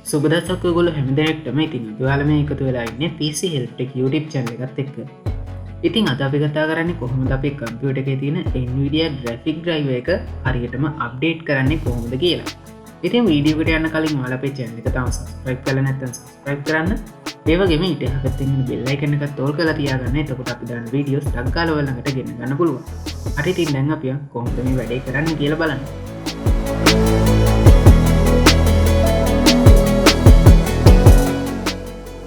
සුබ දවසක් ඔයගොල්ලෝ හැමදෙනාටම. ඉතින් ඔයාලා මේ එකතු වෙලා ඉන්නේ PC Help Tech YouTube channel එකත් එක්ක. ඉතින් අද අපි කතා කරන්නේ කොහොමද අපේ කම්පියුටර් එකේ තියෙන Nvidia Graphic Driver එක හරියටම අප්ඩේට් කරන්නේ කොහොමද කියලා. ඉතින් වීඩියෝ එකට යන්න කලින් ඔයාලා අපේ channel එක තාම subscribe කරලා නැත්නම් subscribe කරන්න. ඒ වගේම ඊට එහා පැත්තේ ඉන්න bell icon එකත් ඕල් කරලා තියාගන්න. එතකොට අපි දාන වීඩියෝස් ටක් ගාලා ඔයාලා ළඟට ගෙන්න ගන්න පුළුවන්. හරි ඉතින් දැන් අපි කොහොමද මේ වැඩේ කරන්නේ කියලා බලන්න.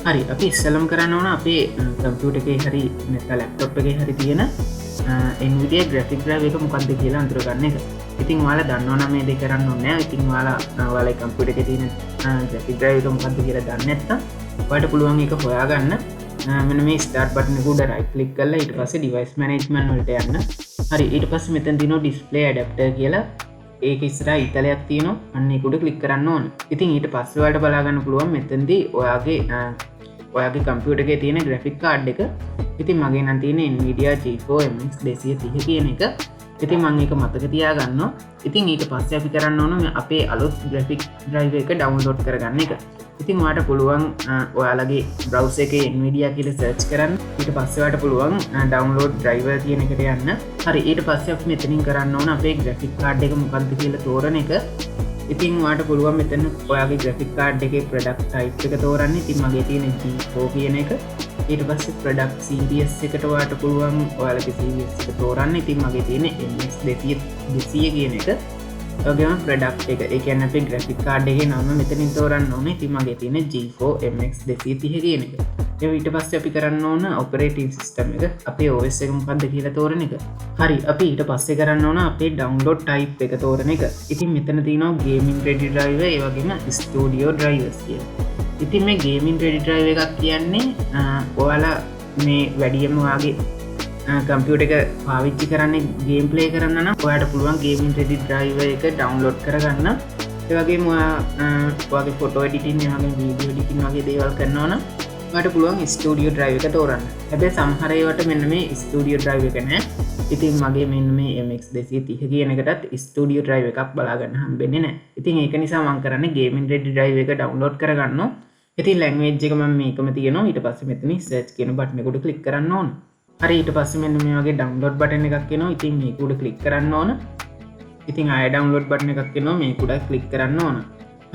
හරි අපි ඉස්සලම් කරන්න ඕන අපේ කම්පියුටර් එකේ හරි නැත්නම් ලැප්ටොප් එකේ හරි තියෙන Nvidia Graphic Driver එක මොකක්ද කියලා අඳුර ගන්න එක. ඉතින් ඔයාලා දන්නවනම් මේ දෙක කරන්න ඕනේ නැහැ. ඉතින් ඔයාලා කම්පියුටර් එකේ තියෙන Graphic Driver එක මොකක්ද කියලා දන්නේ නැත්නම් ඔයාලට පුළුවන් ඒක හොයාගන්න. මෙන්න මේ start button එක උඩ right click කරලා ඊට පස්සේ device management වලට යන්න. හරි ඊට පස්සේ මෙතන තියෙනවා display adapter කියලා. ඒක ඉස්සරහා ඊතලයක් තියෙනවා. අන්න ඒක උඩ click කරන්න ඕන. ඉතින් ඊට පස්සේ ඔයාලට බලා ගන්න පුළුවන් මෙතනදී ඔයාගේ කම්පියුටර් එකේ තියෙන graphic card එක. ඉතින් මගේ නම් තියෙන්නේ Nvidia GeForce MX 230 කියන එක. ඉතින් මම ඒක මතක තියාගන්නවා. ඉතින් ඊට පස්සේ අපි කරන්න ඕන අපේ අලුත් graphic driver එක download කරගන්න එක. ඉතින් ඔයාලට පුළුවන් ඔයාලගේ browser එකේ Nvidia කියලා search කරන්න. ඊට පස්සේ ඔයාලට පුළුවන් download driver කියන එකට යන්න. හරි ඊට පස්සේ අපි මෙතනින් කරන්න ඕන අපේ graphic card එක මොකක්ද කියලා තෝරන එක. ඉතින් ඔයාලට පුළුවන් මෙතන ඔයාගේ graphic card එකේ product type එක තෝරන්න. ඉතින් මගේ තියෙන G4 කියන එක. ඊට පස්සේ product series එකට ඔයාලට පුළුවන් ඔයාලගේ series එක තෝරන්න. ඉතින් මගේ තියෙන MX 200 කියන එක. ඔයගොම product එක. ඒ කියන්නේ අපේ graphic card එකේ නම මෙතනින් තෝරන්න ඕනේ. ඉතින් මගේ තියෙන G4 MX 230 කියන එක. ඊට පස්සේ අපි කරන්න ඕන operating system එක. අපේ OS එක මොකක්ද කියලා තෝරන එක. හරි අපි ඊට පස්සේ කරන්න ඕන අපේ download type එක තෝරන එක. ඉතින් මෙතන තියෙනවා gaming ready driver ඒ වගේම studio drivers කියලා. ඉතින් මේ gaming ready driver එකක් කියන්නේ ඔයාලා මේ වැඩියෙන්ම ඔයාගේ කම්පියුටර් එක පාවිච්චි කරන්නේ ගේම් ප්ලේ කරන්න නම් ඔයාලට පුළුවන් gaming ready driver එක download කරගන්න. ඒ වගේම ඔයාගේ photo editing ඒ වගේම video editing වගේ දේවල් කරනවා නම් ඔයාලට පුළුවන් studio driver එක තෝරන්න. හැබැයි සමහර ඒවාට මෙන්න මේ studio driver එක නෑ. ඉතින් මගේ මෙන්න මේ MX 230 කියන එකටත් studio driver එකක් බලා ගන්න හම්බෙන්නේ නෑ. ඉතින් ඒක නිසා මම කරන්නේ gaming ready driver එක download කරගන්නවා. ඉතින් language එක මම මේකම තියෙනවා. ඊට පස්සේ මෙතනින් search කියන button එක උඩ click කරන්න ඕන. හරි ඊට පස්සේ මෙන්න මේ වගේ download button එකක් එනවා. ඉතින් මේක උඩ click කරන්න ඕන. ඉතින් ආයෙ download button එකක් එනවා. මේක උඩ click කරන්න ඕන.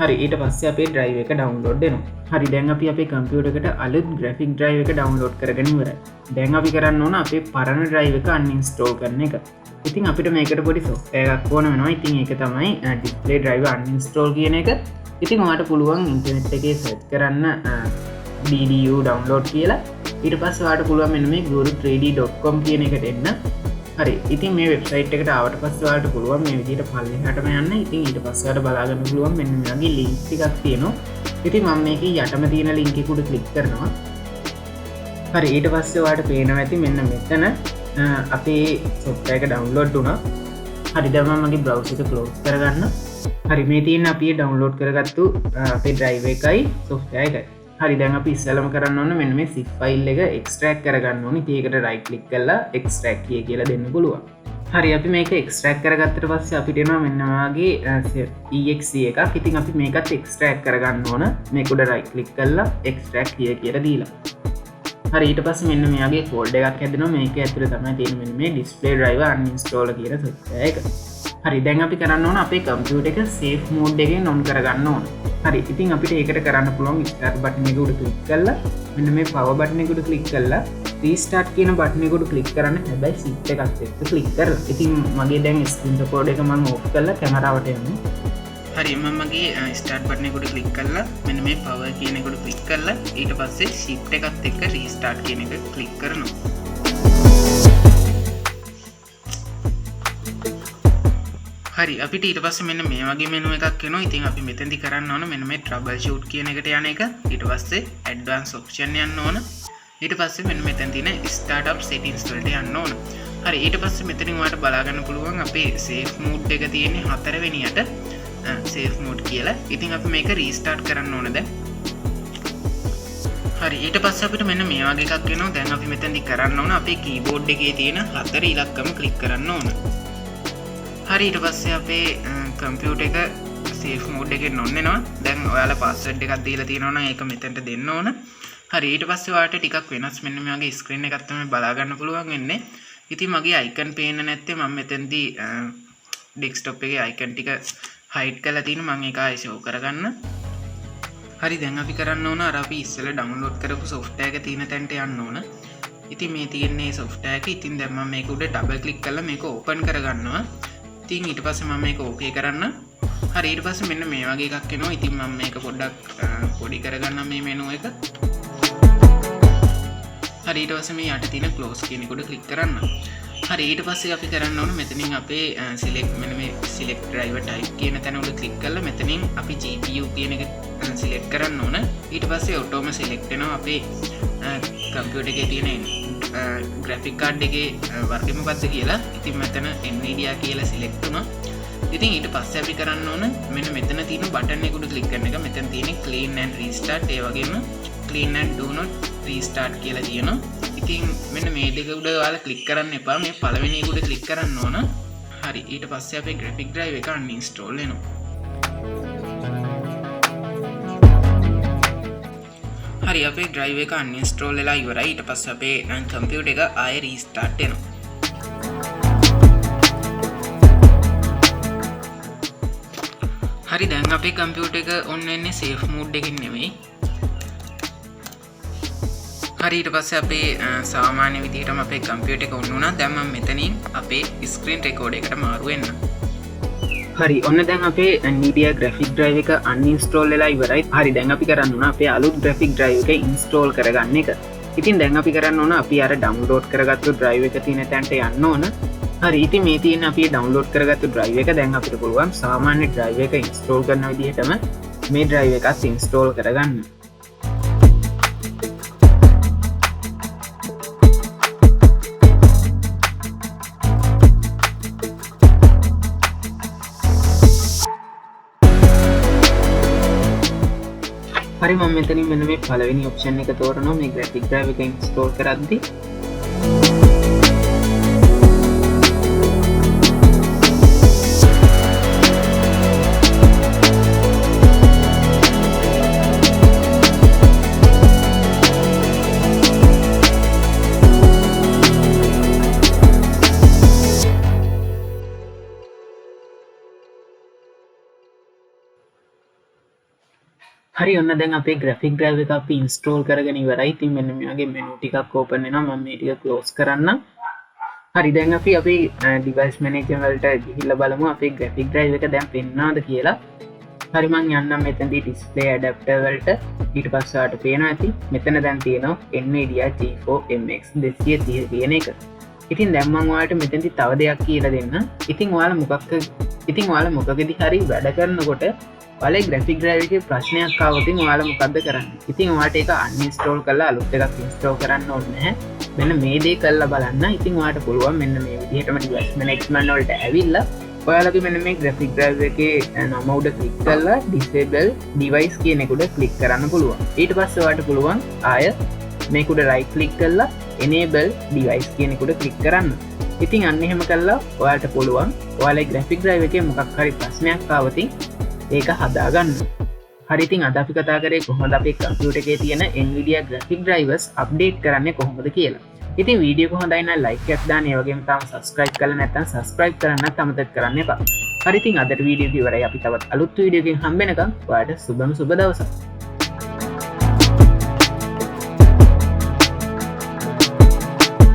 හරි ඊට පස්සේ අපේ drive එක download වෙනවා. හරි දැන් අපි අපේ කම්පියුටර් එකට අලුත් graphic drive එක download කරගෙන ඉවරයි. දැන් අපි කරන්න ඕන අපේ පරණ drive එක uninstall කරන එක. ඉතින් අපිට මේකට පොඩි software එකක් ඕන වෙනවා. ඉතින් ඒක තමයි display driver uninstall කියන එක. ඉතින් ඔයාලට පුළුවන් ඉන්ටර්නෙට් එකේ search කරන්න DDU download කියලා. ඊට පස්සේ ඔයාලට පුළුවන් මෙන්න මේ guru3d.com කියන එකට එන්න. හරි ඉතින් මේ වෙබ්සයිට් එකට ආවට පස්සේ ඔයාලට පුළුවන් මේ විදිහට පල්ලෙහාටම යන්න. ඉතින් ඊට පස්සේ ඔයාලට බලා ගන්න පුළුවන් මෙන්න මේ වගේ link ටිකක් තියෙනවා. ඉතින් මම මේකේ යටම තියෙන link එක උඩ click කරනවා. හරි ඊට පස්සේ ඔයාලට පේනවා ඇති මෙන්න මෙතන අපේ software එක download වුණා. හරි දැන් මම මගේ browser එක close කරගන්න. හරි මේ තියෙන අපි download කරගත්තු අපේ drive එකයි software එකයි. හරි දැන් අපි ඉස්සෙල්ලාම කරන්න ඕන මෙන්න මේ zip file එක extract කරගන්න ඕනේ. ඉතින් ඒකට right click කරලා extract කියලා දෙන්න පුළුවන්. හරි අපි මේක extract කරගත්තට පස්සේ අපිට එනවා මෙන්න වාගේ exe එකක්. ඉතින් අපි මේකත් extract කරගන්න ඕන. මේක උඩ right click කරලා extract කියලා දීලා. හරි ඊට පස්සේ මෙන්න මේ වගේ folder එකක් හැදෙනවා. මේක ඇතුලේ තමයි තියෙන්නේ මෙන්න මේ display driver uninstall කියන software එක. හරි දැන් අපි කරන්න ඕන අපේ කම්පියුටර් එක safe mode එකෙන් on කරගන්න ඕන. හරි ඉතින් අපිට ඒකට කරන්න පුළුවන් start button එක උඩ click කරලා මෙන්න මේ power button එක උඩ click කරලා restart කියන button එක උඩ click කරන්න. හැබැයි shift එකත් එක්ක click කරලා. ඉතින් මගේ දැන් screen record එක මම off කරලා කැමරාවට යනවා. හරි මම මගේ start button එක උඩ click කරලා මෙන්න මේ power කියන එක උඩ click කරලා ඊට පස්සේ shift එකත් එක්ක restart කියන එක click කරනවා. හරි අපිට ඊට පස්සේ මෙන්න මේ වගේ මෙනු එකක් එනවා. ඉතින් අපි මෙතෙන්දි කරන්න ඕන මෙන්න මේ troubleshoot කියන එකට යන එක. ඊට පස්සේ advanced option යන්න ඕන. ඊට පස්සේ මෙන්න මෙතෙන් තියෙන startup settings වලට යන්න ඕන. හරි ඊට පස්සේ මෙතනින් ඔයාලට බලා ගන්න පුළුවන් අපේ safe mode එක තියෙන්නේ 4 වෙනියට safe mode කියලා. ඉතින් අපි මේක restart කරන්න ඕන දැන්. හරි ඊට පස්සේ අපිට මෙන්න මේ වගේ එකක් එනවා. දැන් අපි මෙතෙන්දි කරන්න ඕන අපේ keyboard එකේ තියෙන 4 ඉලක්කම click කරන්න ඕන. හරි ඊට පස්සේ අපේ කම්පියුටර් එක සේෆ් මෝඩ් එකෙන් ඔන්න වෙනවා. දැන් ඔයාලා පාස්වර්ඩ් එකක් දීලා තියෙනවා නම් ඒක මෙතනට දෙන්න ඕන. හරි ඊට පස්සේ ඔයාලට ටිකක් වෙනස් මෙන්න මේ වගේ ස්ක්‍රීන් එකක් තමයි බලා ගන්න පුළුවන් වෙන්නේ. ඉතින් මගේ අයිකන් පේන්න නැත්තේ මම මෙතෙන්දී ඩෙස්ක්ටොප් එකේ අයිකන් ටික හයිඩ් කරලා තියෙනවා. මම ඒක ආයෙ ෂෝ කරගන්න. හරි දැන් අපි කරන්න ඕන අර අපි ඉස්සෙල්ලා ඩවුන්ලෝඩ් කරපු software එක තියෙන තැනට යන්න ඕන. ඉතින් මේ තියෙන්නේ software එක. ඉතින් දැන් මම මේක උඩ ඩබල් ක්ලික් කරලා මේක ඕපන් කරගන්නවා. ඉතින් ඊට පස්සේ මම මේක ඕකේ කරන්න. හරි ඊට පස්සේ මෙන්න මේ වගේ එකක් එනවා. ඉතින් මම මේක පොඩ්ඩක් පොඩි කරගන්නම් මේ මෙනු එක. හරි ඊට පස්සේ මේ යට තියෙන close කියන එක උඩ ක්ලික් කරන්න. හරි ඊට පස්සේ අපි කරන්න ඕන මෙතනින් අපේ select මෙන්න මේ select driver type කියන තැන උඩ ක්ලික් කරලා මෙතනින් අපි GPU කියන එක select කරන්න ඕන. ඊට පස්සේ ඔටෝම select වෙනවා අපේ කම්පියුටර් එකේ තියෙන graphic card එකේ වර්ගය මොකක්ද කියලා. ඉතින් මෙතන Nvidia කියලා select වුණා. ඉතින් ඊට පස්සේ අපි කරන්න ඕන මෙන්න මෙතන තියෙන බටන් එක උඩ ක්ලික් කරන එක. මෙතන තියෙන clean and restart ඒ වගේම clean and do not restart කියලා තියෙනවා. ඉතින් මෙන්න මේ දෙක උඩ ඔයාලා ක්ලික් කරන්න එපා. මේ පළවෙනි එක උඩ ක්ලික් කරන්න ඕන. හරි ඊට පස්සේ අපේ graphic drive එක uninstall වෙනවා. හරි අපේ drive එක uninstall වෙලා ඉවරයි. ඊට පස්සේ අපේ computer එක ආයෙ restart වෙනවා. හරි දැන් අපේ computer එක on වෙන්නේ safe mode එකකින් නෙමෙයි. හරි ඊට පස්සේ අපේ සාමාන්‍ය විදිහටම අපේ computer එක on වුණා. දැන් මම මෙතනින් අපේ screen record එකට මාරු වෙන්න. හරි ඔන්න දැන් අපේ Nvidia Graphic Drive එක uninstall වෙලා ඉවරයි. හරි දැන් අපි කරන්න ඕන අපේ අලුත් graphic drive එක install කරගන්න එක. ඉතින් දැන් අපි කරන්න ඕන අපි අර download කරගත්තු drive එක තියෙන තැනට යන්න ඕන. හරි ඉතින් මේ තියෙන අපි download කරගත්තු drive එක දැන් අපිට පුළුවන් සාමාන්‍ය drive එක install කරන විදිහටම මේ drive එකත් install කරගන්න. හරි මම මෙතනින් මෙන්න මේ පළවෙනි ඔප්ෂන් එක තෝරනවා මේ graphic drive එක install කරද්දී. හරි ඔන්න දැන් අපේ graphic drive එක අපි install කරගෙන ඉවරයි. ඉතින් මෙන්න මේ වගේ menu ටිකක් open වෙනවා. මම මේ ටික close කරන්නම්. හරි දැන් අපි අපේ device manager වලට ගිහිල්ලා බලමු අපේ graphic drive එක දැන් පෙන්නනවද කියලා. හරි මම යන්නම් මෙතනදී display adapter වලට. ඊට පස්සේ ආට පේනවා ඇති මෙතන දැන් තියෙනවා Nvidia G4 MX 230 කියන එක. ඉතින් දැන් මම ඔයාලට මෙතනදී තව දෙයක් කියලා දෙන්න. ඉතින් ඔයාලා මොකකදී හරි වැඩ කරනකොට ඔයාලේ graphic drive එකේ ප්‍රශ්නයක් ආවොත් ඔයාලා මොකද්ද කරන්නේ? ඉතින් ඔයාලට ඒක uninstall කරලා අලුත් එකක් install කරන්න ඕනේ නැහැ. මෙන්න මේ දේ කරලා බලන්න. ඉතින් ඔයාලට පුළුවන් මෙන්න මේ විදිහටම device management වලට ඇවිල්ලා ඔයාලගේ මෙන්න මේ graphic drive එකේ නම උඩ click කරලා disable device කියන එක උඩ click කරන්න පුළුවන්. ඊට පස්සේ ඔයාලට පුළුවන් ආය මේක උඩ right click කරලා enable device කියන එක උඩ click කරන්න. ඉතින් අන්න එහෙම කළා ඔයාලට පුළුවන් ඔයාලේ graphic drive එකේ මොකක් හරි ප්‍රශ්නයක් ආවොත් ඒක හදාගන්න. හරි ඉතින් අද අපි කතා කරේ කොහොමද අපේ කම්පියුටර් එකේ තියෙන Nvidia Graphic Drivers අප්ඩේට් කරන්නේ කොහොමද කියලා. ඉතින් වීඩියෝ එක හොඳයි නම් ලයික් එකක් දාන්න. ඒ වගේම තාම subscribe කරලා නැත්නම් subscribe කරන්නත් අමතක කරන්න එපා. හරි ඉතින් අදට වීඩියෝ එක ඉවරයි. අපි තවත් අලුත් වීඩියෝ එකකින් හම්බ වෙනකම් ඔයාලට සුබ දවසක්.